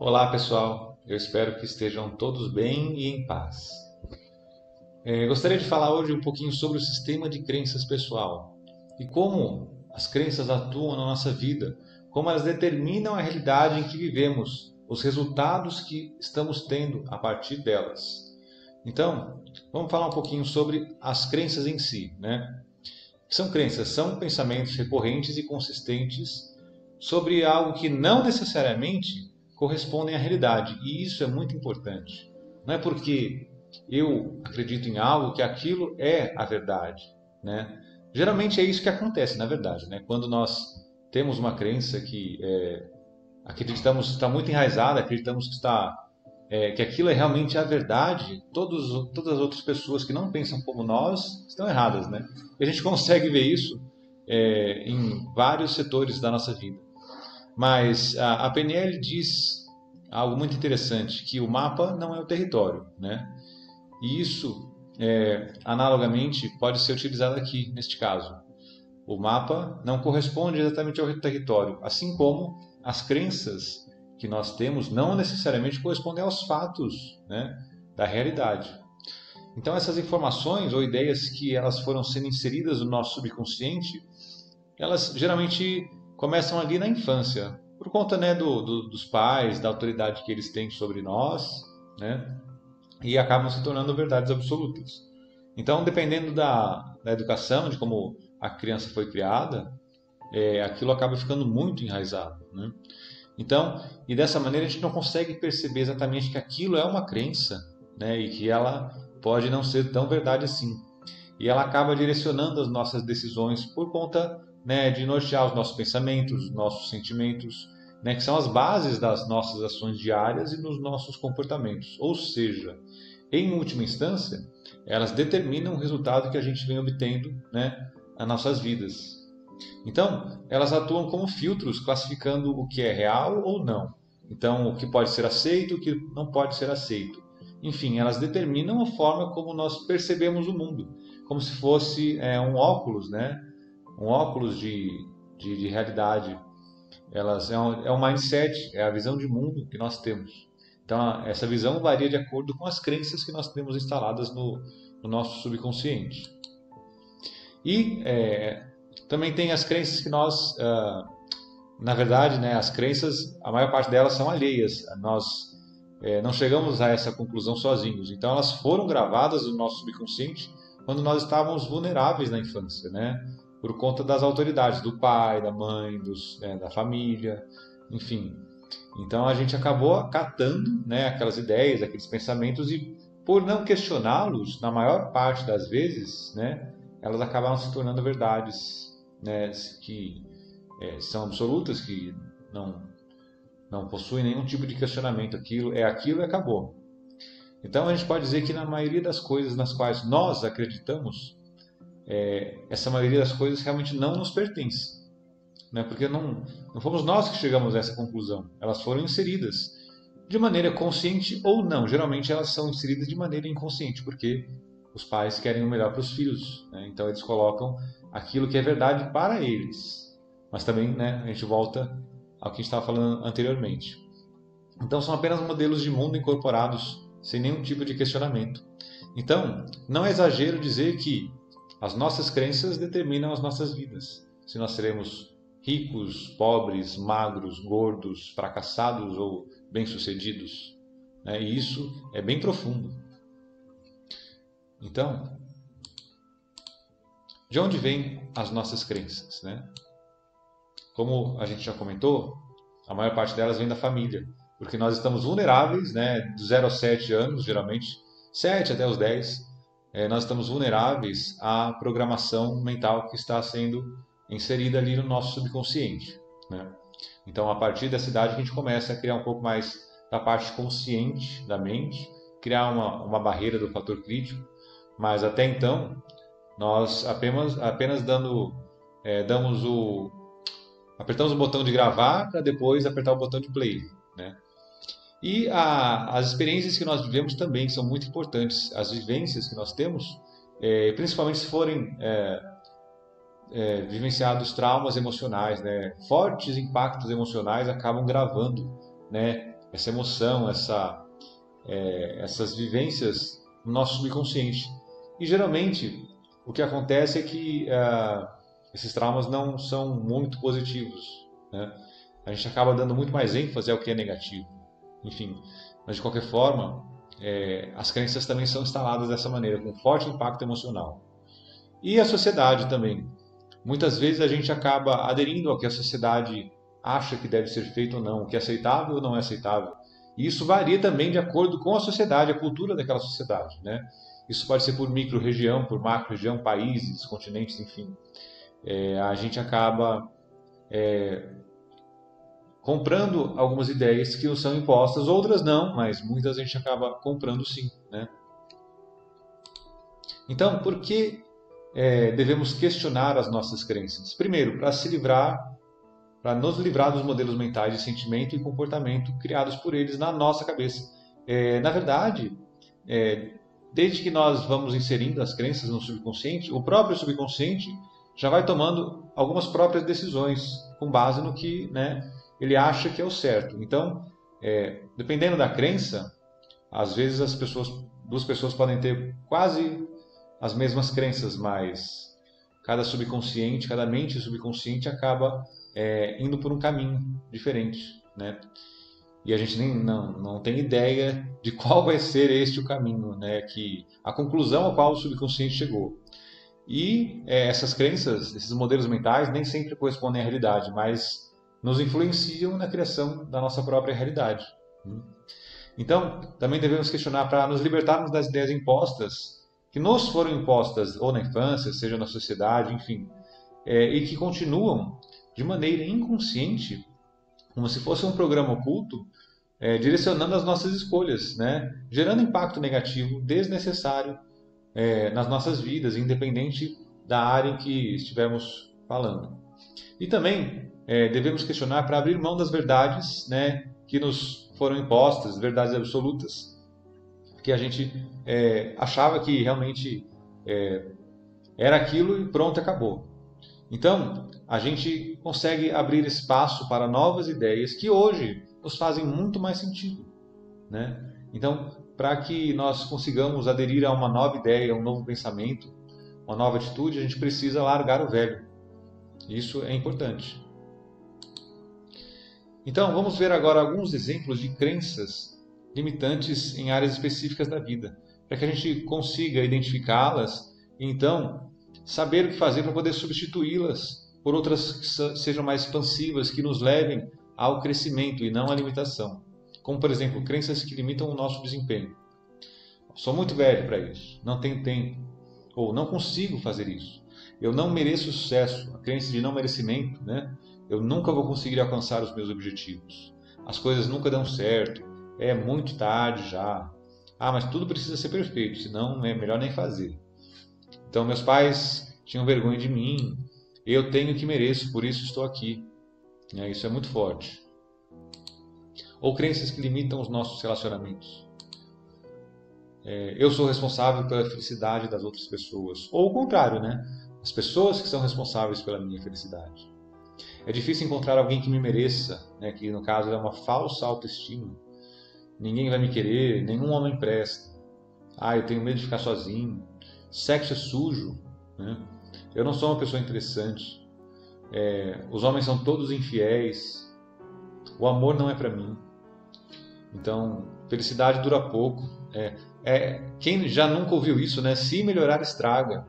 Olá, pessoal. Eu espero que estejam todos bem e em paz. Gostaria de falar hoje um pouquinho sobre o sistema de crenças pessoal e como as crenças atuam na nossa vida, como elas determinam a realidade em que vivemos, os resultados que estamos tendo a partir delas. Então, vamos falar um pouquinho sobre as crenças em si, né? São crenças, são pensamentos recorrentes e consistentes sobre algo que não necessariamente correspondem à realidade. E isso é muito importante. Não é porque eu acredito em algo que aquilo é a verdade, né? Geralmente é isso que acontece, na verdade, né? Quando nós temos uma crença que acreditamos está muito enraizada, acreditamos que aquilo é realmente a verdade, todas as outras pessoas que não pensam como nós estão erradas, né? E a gente consegue ver isso em vários setores da nossa vida. Mas a PNL diz algo muito interessante, que o mapa não é o território, né? E isso, analogamente, pode ser utilizado aqui, neste caso. O mapa não corresponde exatamente ao território, assim como as crenças que nós temos não necessariamente correspondem aos fatos, né, da realidade. Então essas informações ou ideias que elas foram sendo inseridas no nosso subconsciente, elas geralmente começam ali na infância, por conta, né, dos pais, da autoridade que eles têm sobre nós, né, e acabam se tornando verdades absolutas. Então, dependendo da educação, de como a criança foi criada, aquilo acaba ficando muito enraizado, né? Então, e dessa maneira a gente não consegue perceber exatamente que aquilo é uma crença, né? E que ela pode não ser tão verdade assim. E ela acaba direcionando as nossas decisões por conta, né, de nortear os nossos pensamentos, os nossos sentimentos, né, que são as bases das nossas ações diárias e dos nossos comportamentos. Ou seja, em última instância, elas determinam o resultado que a gente vem obtendo, né, nas nossas vidas. Então, elas atuam como filtros, classificando o que é real ou não. Então, o que pode ser aceito, o que não pode ser aceito. Enfim, elas determinam a forma como nós percebemos o mundo, como se fosse um óculos, né? Um óculos de realidade. Elas é um mindset, é a visão de mundo que nós temos. Então, essa visão varia de acordo com as crenças que nós temos instaladas no nosso subconsciente. E também tem as crenças que nós, na verdade, né, as crenças, a maior parte delas são alheias. Nós não chegamos a essa conclusão sozinhos. Então, elas foram gravadas no nosso subconsciente quando nós estávamos vulneráveis na infância, né? Por conta das autoridades, do pai, da mãe, da família, enfim. Então, a gente acabou acatando, né, aquelas ideias, aqueles pensamentos e, por não questioná-los, na maior parte das vezes, né, elas acabaram se tornando verdades, né, que são absolutas, que não possuem nenhum tipo de questionamento. Aquilo e acabou. Então a gente pode dizer que na maioria das coisas nas quais nós acreditamos, essa maioria das coisas realmente não nos pertence, né? Porque não fomos nós que chegamos a essa conclusão. Elas foram inseridas de maneira consciente ou não. Geralmente elas são inseridas de maneira inconsciente, porque os pais querem o melhor para os filhos, né? Então eles colocam aquilo que é verdade para eles. Mas também, né, a gente volta ao que a gente estava falando anteriormente. Então são apenas modelos de mundo incorporados sem nenhum tipo de questionamento. Então, não é exagero dizer que as nossas crenças determinam as nossas vidas. Se nós seremos ricos, pobres, magros, gordos, fracassados ou bem-sucedidos, né? E isso é bem profundo. Então, de onde vêm as nossas crenças, né? Como a gente já comentou, a maior parte delas vem da família, porque nós estamos vulneráveis, né, do 0 aos 7 anos, geralmente, 7 até os 10, nós estamos vulneráveis à programação mental que está sendo inserida ali no nosso subconsciente, né? Então, a partir dessa idade, a gente começa a criar um pouco mais da parte consciente da mente, criar uma barreira do fator crítico, mas até então, nós apenas apertamos o botão de gravar para depois apertar o botão de play, né? E as experiências que nós vivemos também são muito importantes. As vivências que nós temos, principalmente se forem vivenciados traumas emocionais, né? Fortes impactos emocionais acabam gravando, né, essa emoção, essas vivências no nosso subconsciente. E geralmente o que acontece é que esses traumas não são muito positivos, né? A gente acaba dando muito mais ênfase ao que é negativo. Enfim, mas de qualquer forma, as crenças também são instaladas dessa maneira, com forte impacto emocional. E a sociedade também. Muitas vezes a gente acaba aderindo ao que a sociedade acha que deve ser feito ou não, o que é aceitável ou não é aceitável. E isso varia também de acordo com a sociedade, a cultura daquela sociedade, né? Isso pode ser por micro-região, por macro-região, países, continentes, enfim. A gente acaba comprando algumas ideias que nos são impostas, outras não, mas muitas a gente acaba comprando sim, né? Então, por que devemos questionar as nossas crenças? Primeiro, para nos livrar dos modelos mentais de sentimento e comportamento criados por eles na nossa cabeça. Na verdade, desde que nós vamos inserindo as crenças no subconsciente, o próprio subconsciente já vai tomando algumas próprias decisões com base no que, né, ele acha que é o certo. Então, dependendo da crença, às vezes duas pessoas podem ter quase as mesmas crenças, mas cada mente subconsciente acaba indo por um caminho diferente, né? E a gente não tem ideia de qual vai ser este o caminho, né? A conclusão ao qual o subconsciente chegou. E essas crenças, esses modelos mentais, nem sempre correspondem à realidade, mas nos influenciam na criação da nossa própria realidade. Então, também devemos questionar para nos libertarmos das ideias impostas, que nos foram impostas ou na infância, seja na sociedade, enfim, e que continuam de maneira inconsciente, como se fosse um programa oculto, direcionando as nossas escolhas, né? Gerando impacto negativo desnecessário nas nossas vidas, independente da área em que estivermos falando. E também devemos questionar para abrir mão das verdades, né, que nos foram impostas, verdades absolutas, que a gente achava que realmente era aquilo e pronto, acabou. Então, a gente consegue abrir espaço para novas ideias que hoje nos fazem muito mais sentido, né? Então, para que nós consigamos aderir a uma nova ideia, a um novo pensamento, uma nova atitude, a gente precisa largar o velho. Isso é importante. Então, vamos ver agora alguns exemplos de crenças limitantes em áreas específicas da vida, para que a gente consiga identificá-las e então saber o que fazer para poder substituí-las por outras que sejam mais expansivas, que nos levem ao crescimento e não à limitação. Como, por exemplo, crenças que limitam o nosso desempenho. Sou muito velho para isso, não tenho tempo, ou não consigo fazer isso. Eu não mereço sucesso, a crença de não merecimento, né? Eu nunca vou conseguir alcançar os meus objetivos. As coisas nunca dão certo, é muito tarde já. Mas tudo precisa ser perfeito, senão é melhor nem fazer. Então meus pais tinham vergonha de mim, eu tenho o que mereço, por isso estou aqui. Isso é muito forte. Ou crenças que limitam os nossos relacionamentos. Eu sou responsável pela felicidade das outras pessoas. Ou o contrário, né? As pessoas que são responsáveis pela minha felicidade. É difícil encontrar alguém que me mereça, né? Que no caso é uma falsa autoestima. Ninguém vai me querer, nenhum homem presta. Eu tenho medo de ficar sozinho. Sexo é sujo, né? Eu não sou uma pessoa interessante. Os homens são todos infiéis. O amor não é para mim. Então, felicidade dura pouco. Quem já nunca ouviu isso, né? Se melhorar, estraga.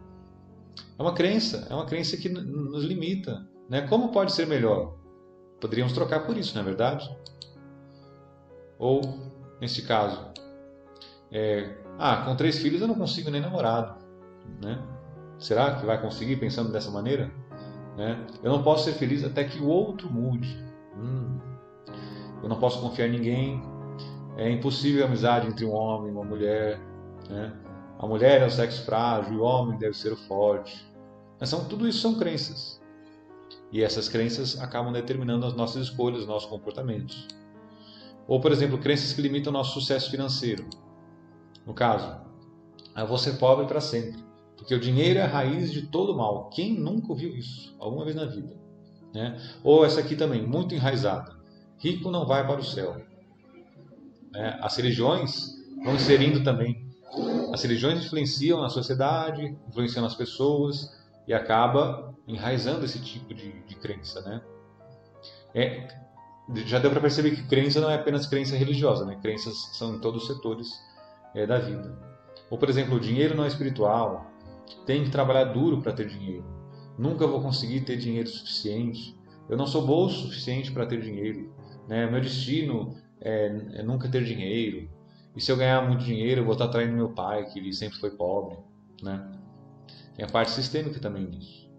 É uma crença que nos limita, né? Como pode ser melhor? Poderíamos trocar por isso, não é verdade? Ou, neste caso, com 3 filhos eu não consigo nem namorado, né? Será que vai conseguir pensando dessa maneira? Né? Eu não posso ser feliz até que o outro mude. Eu não posso confiar em ninguém. É impossível a amizade entre um homem e uma mulher, né? A mulher é o sexo frágil, o homem deve ser o forte. Mas tudo isso são crenças. E essas crenças acabam determinando as nossas escolhas, os nossos comportamentos. Ou, por exemplo, crenças que limitam o nosso sucesso financeiro. No caso, eu vou ser pobre para sempre, porque o dinheiro é a raiz de todo mal. Quem nunca ouviu isso alguma vez na vida? Né? Ou essa aqui também, muito enraizada. Rico não vai para o céu. né? As religiões vão inserindo também. As religiões influenciam na sociedade, influenciam nas pessoas e acaba enraizando esse tipo de crença, né? É, já deu para perceber que crença não é apenas crença religiosa, né? Crenças são em todos os setores da vida. Ou, por exemplo, o dinheiro não é espiritual, tem que trabalhar duro para ter dinheiro. Nunca vou conseguir ter dinheiro suficiente. Eu não sou bom o suficiente para ter dinheiro, né? Meu destino é nunca ter dinheiro. E se eu ganhar muito dinheiro, eu vou estar traindo meu pai, que ele sempre foi pobre, né? Tem a parte sistêmica também nisso.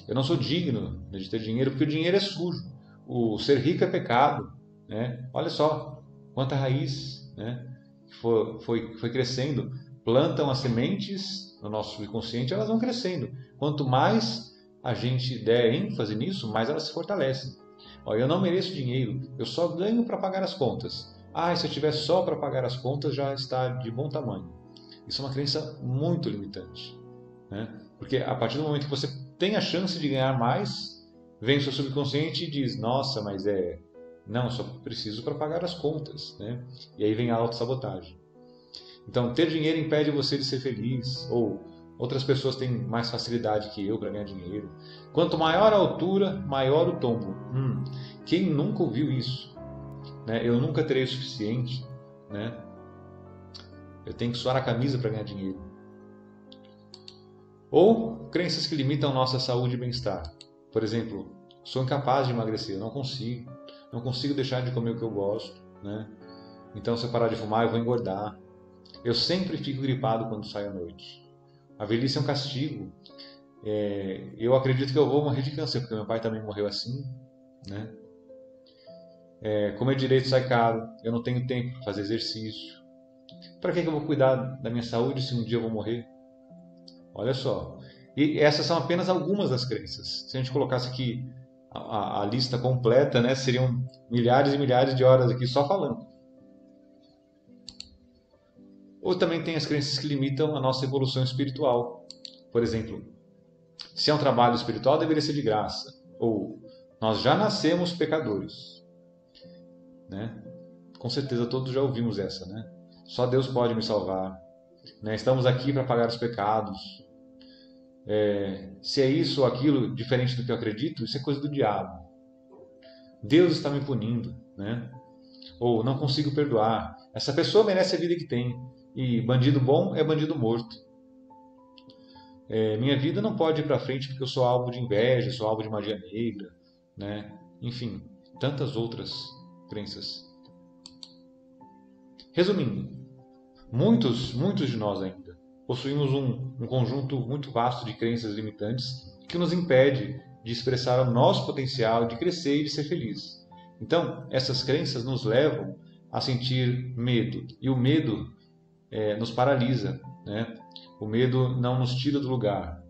Eu não sou digno de ter dinheiro porque o dinheiro é sujo. O ser rico é pecado, né? Olha só quanta raiz, né? Foi crescendo. Plantam as sementes no nosso subconsciente, elas vão crescendo. Quanto mais a gente der ênfase nisso, mais elas se fortalecem. Ó, eu não mereço dinheiro, eu só ganho para pagar as contas. Ah, se eu tiver só para pagar as contas, já está de bom tamanho. Isso é uma crença muito limitante, né? Porque a partir do momento que você tem a chance de ganhar mais, vem o seu subconsciente e diz: nossa, mas não, eu só preciso para pagar as contas, né? E aí vem a autossabotagem. Então, ter dinheiro impede você de ser feliz, ou outras pessoas têm mais facilidade que eu para ganhar dinheiro. Quanto maior a altura, maior o tombo. Quem nunca ouviu isso? Né? Eu nunca terei o suficiente, né? Eu tenho que suar a camisa para ganhar dinheiro. Ou crenças que limitam nossa saúde e bem-estar. Por exemplo, sou incapaz de emagrecer, eu não consigo deixar de comer o que eu gosto, né? Então, se eu parar de fumar, eu vou engordar. Eu sempre fico gripado quando saio à noite. A velhice é um castigo. Eu acredito que eu vou morrer de câncer, porque meu pai também morreu assim, né? Comer direito sai caro. Eu não tenho tempo para fazer exercício. Para que eu vou cuidar da minha saúde se um dia eu vou morrer? Olha só. E essas são apenas algumas das crenças. Se a gente colocasse aqui a lista completa, né, seriam milhares e milhares de horas aqui só falando. Ou também tem as crenças que limitam a nossa evolução espiritual. Por exemplo, se é um trabalho espiritual, deveria ser de graça. Ou nós já nascemos pecadores, né? Com certeza todos já ouvimos essa, né? Só Deus pode me salvar, né? Estamos aqui para pagar os pecados. Se é isso ou aquilo diferente do que eu acredito, isso é coisa do diabo. Deus está me punindo, né? Ou não consigo perdoar. Essa pessoa merece a vida que tem. E bandido bom é bandido morto. Minha vida não pode ir para frente porque eu sou alvo de inveja, sou alvo de magia negra, né? Enfim, tantas outras crenças. Resumindo, muitos de nós ainda possuímos um conjunto muito vasto de crenças limitantes que nos impede de expressar o nosso potencial, de crescer e de ser feliz. Então, essas crenças nos levam a sentir medo, e o medo nos paralisa, né? O medo não nos tira do lugar.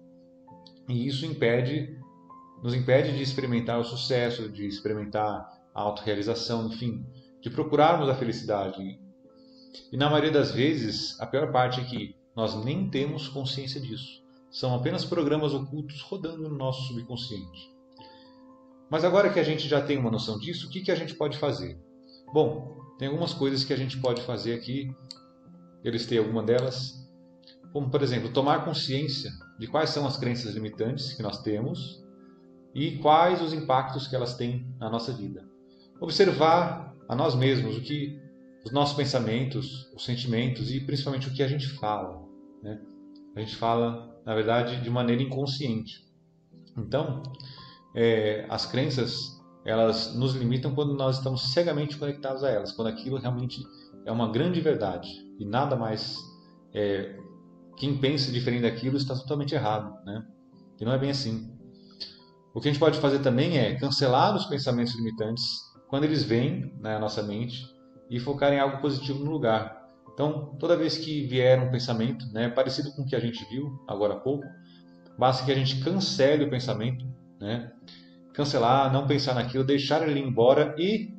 E isso nos impede de experimentar o sucesso, de experimentar a autorrealização, enfim, de procurarmos a felicidade. E na maioria das vezes, a pior parte é que nós nem temos consciência disso. São apenas programas ocultos rodando no nosso subconsciente. Mas agora que a gente já tem uma noção disso, o que a gente pode fazer? Bom, tem algumas coisas que a gente pode fazer aqui. Eu listei alguma delas. Como, por exemplo, tomar consciência de quais são as crenças limitantes que nós temos e quais os impactos que elas têm na nossa vida. Observar a nós mesmos os nossos pensamentos, os sentimentos e principalmente o que a gente fala, né? A gente fala, na verdade, de maneira inconsciente. Então, as crenças, elas nos limitam quando nós estamos cegamente conectados a elas, quando aquilo realmente é uma grande verdade e nada mais. Quem pensa diferente daquilo está totalmente errado, né? E não é bem assim. O que a gente pode fazer também é cancelar os pensamentos limitantes quando eles vêm na nossa mente e focar em algo positivo no lugar. Então, toda vez que vier um pensamento, né, parecido com o que a gente viu agora há pouco, basta que a gente cancele o pensamento, né? Cancelar, não pensar naquilo, deixar ele ir embora e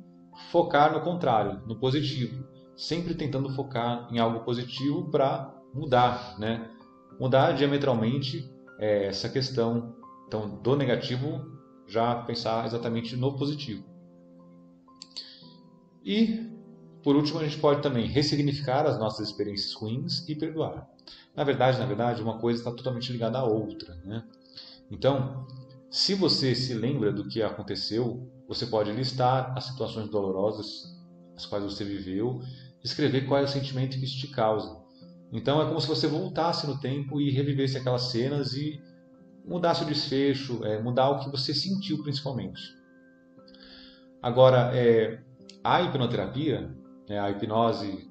focar no contrário, no positivo. Sempre tentando focar em algo positivo para mudar, né? Mudar diametralmente essa questão. Então, do negativo, já pensar exatamente no positivo. E por último, a gente pode também ressignificar as nossas experiências ruins e perdoar. Na verdade, uma coisa está totalmente ligada à outra, né? Então, se você se lembra do que aconteceu, você pode listar as situações dolorosas as quais você viveu, escrever qual é o sentimento que isso te causa. Então, é como se você voltasse no tempo e revivesse aquelas cenas e mudasse o desfecho, mudar o que você sentiu principalmente. Agora, a hipnoterapia, a hipnose,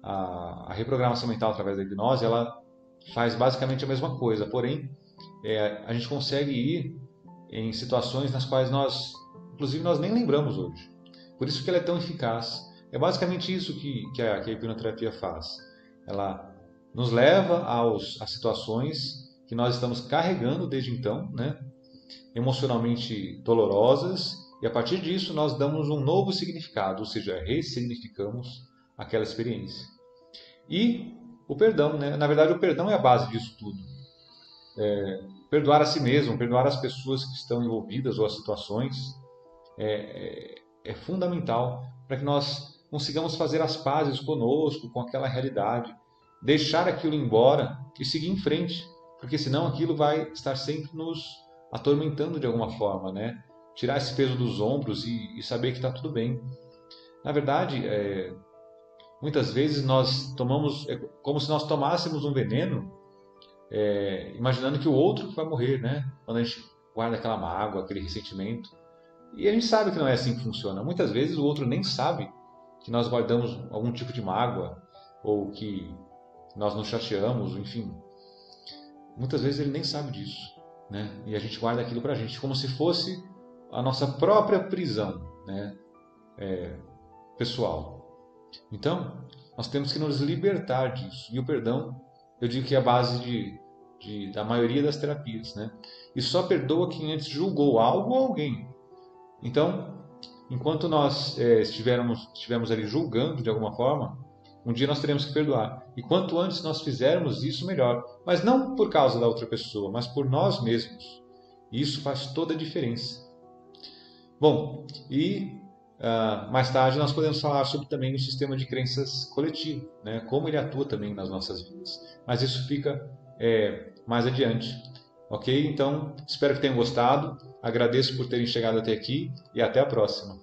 a reprogramação mental através da hipnose, ela faz basicamente a mesma coisa, porém, a gente consegue ir em situações nas quais inclusive, nós nem lembramos hoje. Por isso que ela é tão eficaz. É basicamente isso que a hipnoterapia faz. Ela nos leva às situações que nós estamos carregando desde então, né? Emocionalmente dolorosas, e a partir disso nós damos um novo significado, ou seja, ressignificamos aquela experiência. E o perdão, né? Na verdade, o perdão é a base disso tudo. Perdoar a si mesmo, perdoar as pessoas que estão envolvidas ou as situações é fundamental para que nós consigamos fazer as pazes conosco, com aquela realidade, deixar aquilo embora e seguir em frente, porque senão aquilo vai estar sempre nos atormentando de alguma forma, né? Tirar esse peso dos ombros e saber que está tudo bem. Na verdade, muitas vezes nós tomamos, como se nós tomássemos um veneno, imaginando que o outro vai morrer, né? Quando a gente guarda aquela mágoa, aquele ressentimento. E a gente sabe que não é assim que funciona. Muitas vezes o outro nem sabe que nós guardamos algum tipo de mágoa ou que nós nos chateamos, enfim. Muitas vezes ele nem sabe disso, né? E a gente guarda aquilo pra gente como se fosse a nossa própria prisão, né? Pessoal. Então, nós temos que nos libertar disso. E o perdão, eu digo que é a base da maioria das terapias, né? E só perdoa quem antes julgou algo ou alguém. Então, enquanto nós estivermos ali julgando de alguma forma, um dia nós teremos que perdoar. E quanto antes nós fizermos isso, melhor. Mas não por causa da outra pessoa, mas por nós mesmos. E isso faz toda a diferença. Bom, e mais tarde nós podemos falar sobre também o sistema de crenças coletivo, né? Como ele atua também nas nossas vidas. Mas isso fica mais adiante. Ok? Então, espero que tenham gostado. Agradeço por terem chegado até aqui e até a próxima.